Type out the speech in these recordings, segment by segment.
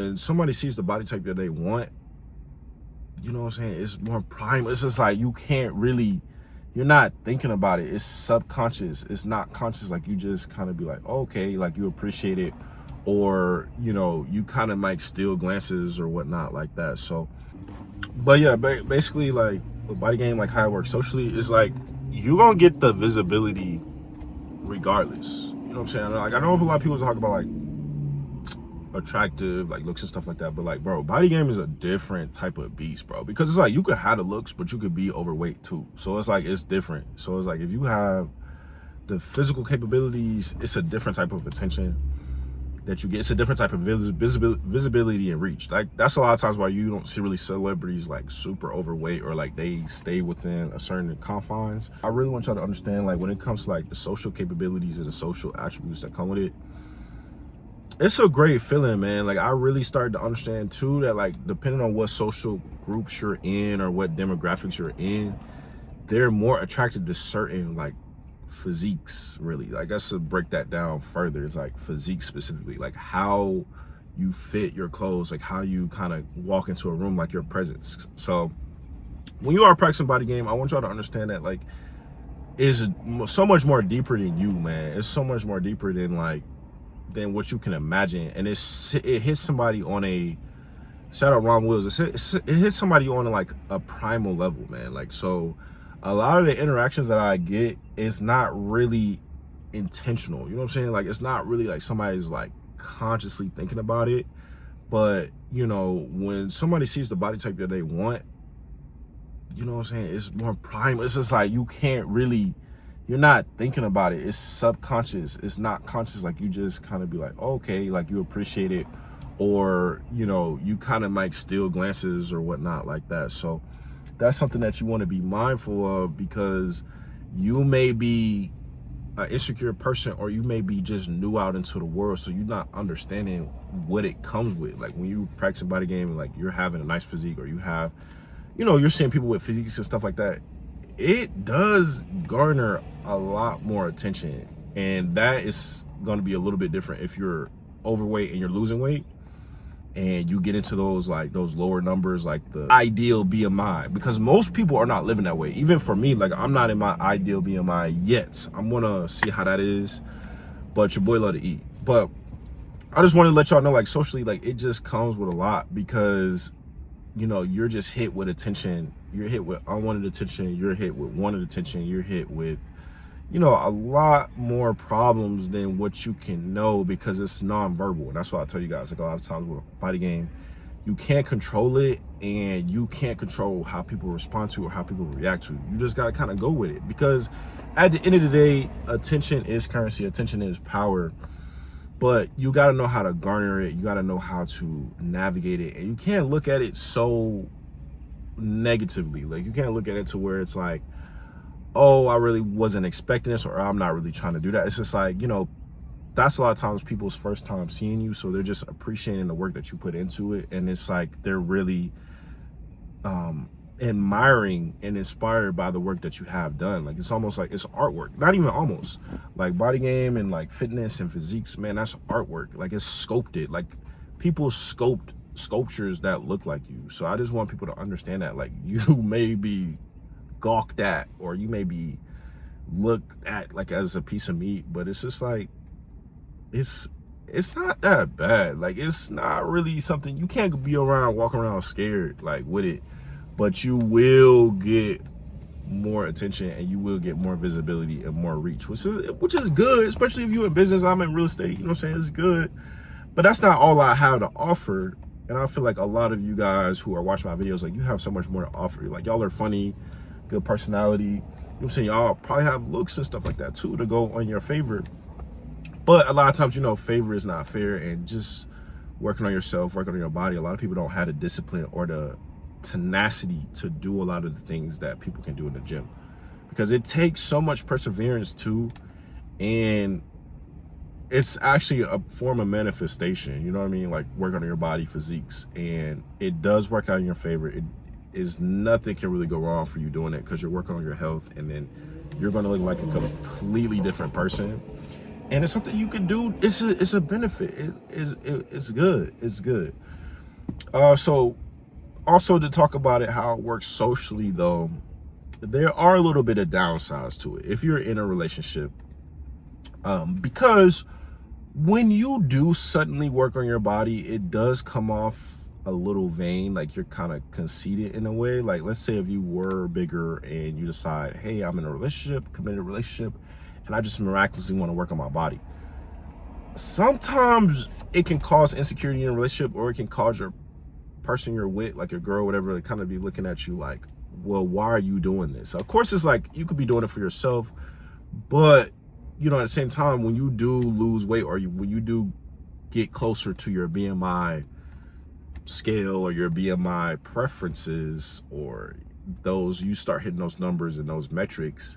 When somebody sees the body type that they want, you know what I'm saying, it's more primal. It's just like you can't really, you're not thinking about it. It's subconscious. It's not conscious. Like you just kind of be like, oh, okay, like you appreciate it, or you know, you kind of might steal glances or whatnot like that. So, but yeah, basically like the body game, like how it works socially, is like you gonna get the visibility regardless. You know what I'm saying? Like I know a lot of people talk about like attractive like looks and stuff like that, but like bro, body game is a different type of beast, bro, because it's like you could have the looks but you could be overweight too. So it's like it's different. So it's like if you have the physical capabilities, it's a different type of attention that you get. It's a different type of visibility and reach. Like that's a lot of times why you don't see really celebrities like super overweight or like they stay within a certain confines. I really want y'all to understand, like when it comes to like the social capabilities and the social attributes that come with it, it's a great feeling, man. Like I really started to understand too that like depending on what social groups you're in or what demographics you're in, they're more attracted to certain like physiques, really. Like I should break that down further. It's like physique specifically, like how you fit your clothes, like how you kind of walk into a room, like your presence. So when you are practicing body game, I want y'all to understand that like it's so much more deeper than you, man. It's so much more deeper than what you can imagine. And it hits somebody on a, shout out Ron Wills, it hits somebody on like a primal level, man. Like, so a lot of the interactions that I get is not really intentional, you know what I'm saying? Like it's not really like somebody's like consciously thinking about it, but you know, when somebody sees the body type that they want, you know what I'm saying, it's more primal. It's just like you can't really, you're not thinking about it. It's subconscious. It's not conscious. Like you just kind of be like, oh, okay, like you appreciate it, or you know, you kind of might steal glances or whatnot like that. So that's something that you want to be mindful of, because you may be an insecure person, or you may be just new out into the world, so you're not understanding what it comes with. Like when you practice body game and like you're having a nice physique, or you have, you know, you're seeing people with physiques and stuff like that, it does garner a lot more attention. And that is going to be a little bit different if you're overweight and you're losing weight and you get into those like those lower numbers, like the ideal BMI, because most people are not living that way. Even for me, like I'm not in my ideal BMI yet. I'm gonna see how that is, but your boy love to eat. But I just want to let y'all know, like socially, like it just comes with a lot, because you know, you're just hit with attention. You're hit with unwanted attention. You're hit with wanted attention. You're hit with, you know, a lot more problems than what you can know, because it's nonverbal. And that's why I tell you guys, like a lot of times with a body game, you can't control it, and you can't control how people respond to or how people react to. You just got to kind of go with it, because at the end of the day, attention is currency. Attention is power. But you got to know how to garner it. You got to know how to navigate it. And you can't look at it so negatively. Like you can't look at it to where it's like, oh, I really wasn't expecting this, or I'm not really trying to do that. It's just like, you know, that's a lot of times people's first time seeing you. So they're just appreciating the work that you put into it. And it's like, they're really admiring and inspired by the work that you have done. Like it's almost like it's artwork. Not even almost. Like body game and like fitness and physiques, man, that's artwork. Like it's sculpted. Like people sculpt sculptures that look like you. So I just want people to understand that like you may be gawked at, or you may be looked at like as a piece of meat, but it's just like it's not that bad. Like it's not really something you can't be around walking around scared like with it. But you will get more attention, and you will get more visibility and more reach, which is good, especially if you're in business. I'm in real estate, you know what I'm saying? It's good. But that's not all I have to offer. And I feel like a lot of you guys who are watching my videos, like you have so much more to offer. Like y'all are funny, good personality. You know what I'm saying? Y'all probably have looks and stuff like that too to go on your favor. But a lot of times, you know, favor is not fair, and just working on yourself, working on your body. A lot of people don't have the discipline or the tenacity to do a lot of the things that people can do in the gym, because it takes so much perseverance too, and it's actually a form of manifestation, you know what I mean? Like work on your body physiques, and it does work out in your favor. It is, nothing can really go wrong for you doing it, because you're working on your health, and then you're going to look like a completely different person. and it's something you can do. It's a benefit. It's good. It's good. So also to talk about it, how it works socially though, there are a little bit of downsides to it if you're in a relationship, because when you do suddenly work on your body, it does come off a little vain, like you're kind of conceited in a way. Like, let's say if you were bigger and you decide, hey, I'm in a relationship, committed relationship, and I just miraculously want to work on my body. Sometimes it can cause insecurity in a relationship, or it can cause your person you're with, like your girl, whatever, to kind of be looking at you like, well, why are you doing this? Of course, it's like you could be doing it for yourself, but you know, at the same time, when you do lose weight, or when you do get closer to your BMI scale or your BMI preferences, or those, you start hitting those numbers and those metrics,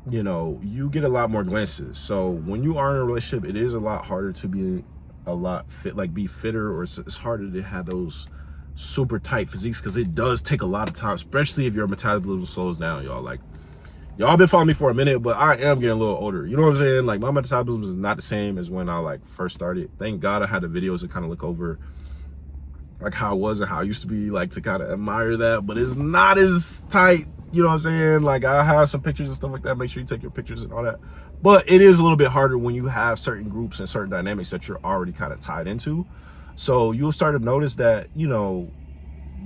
you know, you get a lot more glances. So when you are in a relationship, it is a lot harder to be a lot fit, like be fitter, or it's harder to have those super tight physiques, because it does take a lot of time, especially if your metabolism slows down, y'all. Like, y'all been following me for a minute, but I am getting a little older. You know what I'm saying? Like, my metabolism is not the same as when I like first started. Thank God I had the videos to kind of look over like how I was and how I used to be, like to kind of admire that, but it's not as tight. You know what I'm saying? Like, I have some pictures and stuff like that. Make sure you take your pictures and all that. But it is a little bit harder when you have certain groups and certain dynamics that you're already kind of tied into. So you'll start to notice that, you know,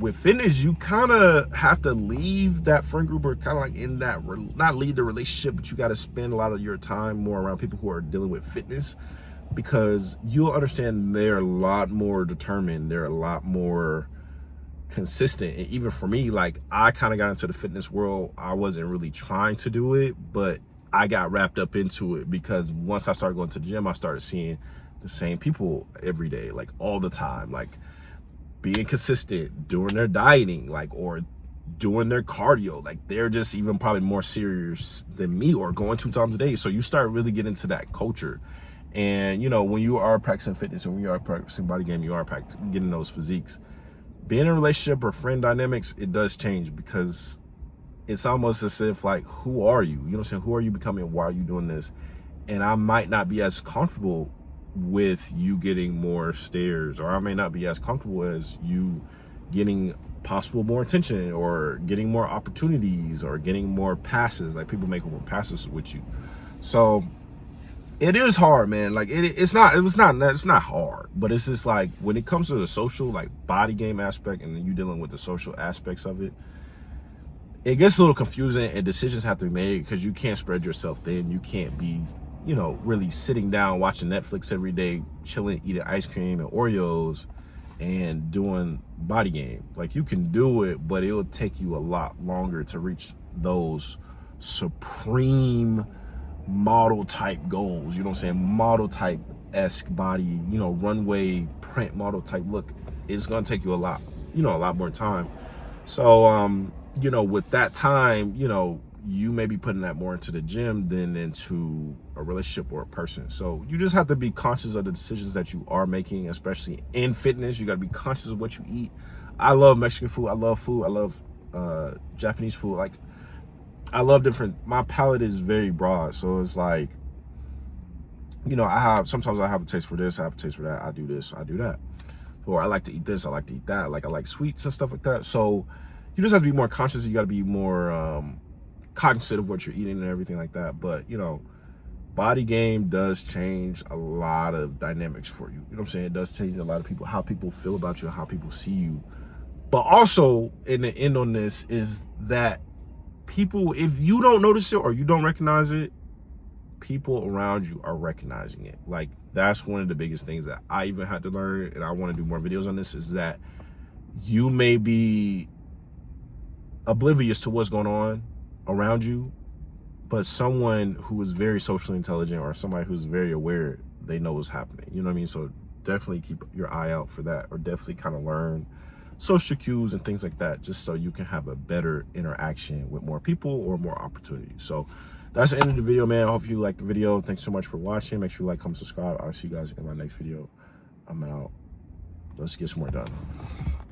with fitness, you kind of have to leave that friend group, or kind of like in that, not leave the relationship, but you got to spend a lot of your time more around people who are dealing with fitness, because you'll understand they're a lot more determined, they're a lot more consistent. And even for me, like, I kind of got into the fitness world, I wasn't really trying to do it, but I got wrapped up into it, because once I started going to the gym, I started seeing the same people every day, like all the time, like being consistent, doing their dieting, like, or doing their cardio. Like, they're just even probably more serious than me, or going 2 times a day. So you start really getting into that culture. And, you know, when you are practicing fitness and when you are practicing body game, you are getting those physiques. Being in a relationship or friend dynamics, it does change, because it's almost as if, like, who are you? You know what I'm saying? Who are you becoming? Why are you doing this? And I might not be as comfortable with you getting more stares, or I may not be as comfortable as you getting possible more attention, or getting more opportunities, or getting more passes, like people making more passes with you. So it is hard, man. Like, it's not hard, but it's just like, when it comes to the social, like, body game aspect, and then you dealing with the social aspects of it, it gets a little confusing, and decisions have to be made, because you can't spread yourself thin. You can't be, you know, really sitting down watching Netflix every day, chilling, eating ice cream and Oreos, and doing body game. Like, you can do it, but it'll take you a lot longer to reach those supreme model type goals. You know what I'm saying? Model type esque body, you know, runway print model type look. It's gonna take you a lot, you know, a lot more time. So you know, with that time, you know, you may be putting that more into the gym than into a relationship or a person. So you just have to be conscious of the decisions that you are making, especially in fitness. You got to be conscious of what you eat. I love Mexican food. I love food. I love Japanese food. Like, I love different, my palate is very broad. So it's like, you know, sometimes I have a taste for this, I have a taste for that. I do this, I do that. Or I like to eat this, I like to eat that. Like, I like sweets and stuff like that. So you just have to be more conscious. You got to be more cognizant of what you're eating and everything like that. But, you know, body game does change a lot of dynamics for you. You know what I'm saying? It does change a lot of people, how people feel about you, how people see you. But also, in the end on this, is that people, if you don't notice it or you don't recognize it, people around you are recognizing it. Like, that's one of the biggest things that I even had to learn, and I want to do more videos on this, is that you may be oblivious to what's going on around you, but someone who is very socially intelligent, or somebody who's very aware, they know what's happening. You know what I mean? So definitely keep your eye out for that, or definitely kind of learn social cues and things like that, just so you can have a better interaction with more people or more opportunities. So that's the end of the video, man. I hope you liked the video. Thanks so much for watching. Make sure you like, comment, subscribe. I'll see you guys in my next video. I'm out. Let's get some more done.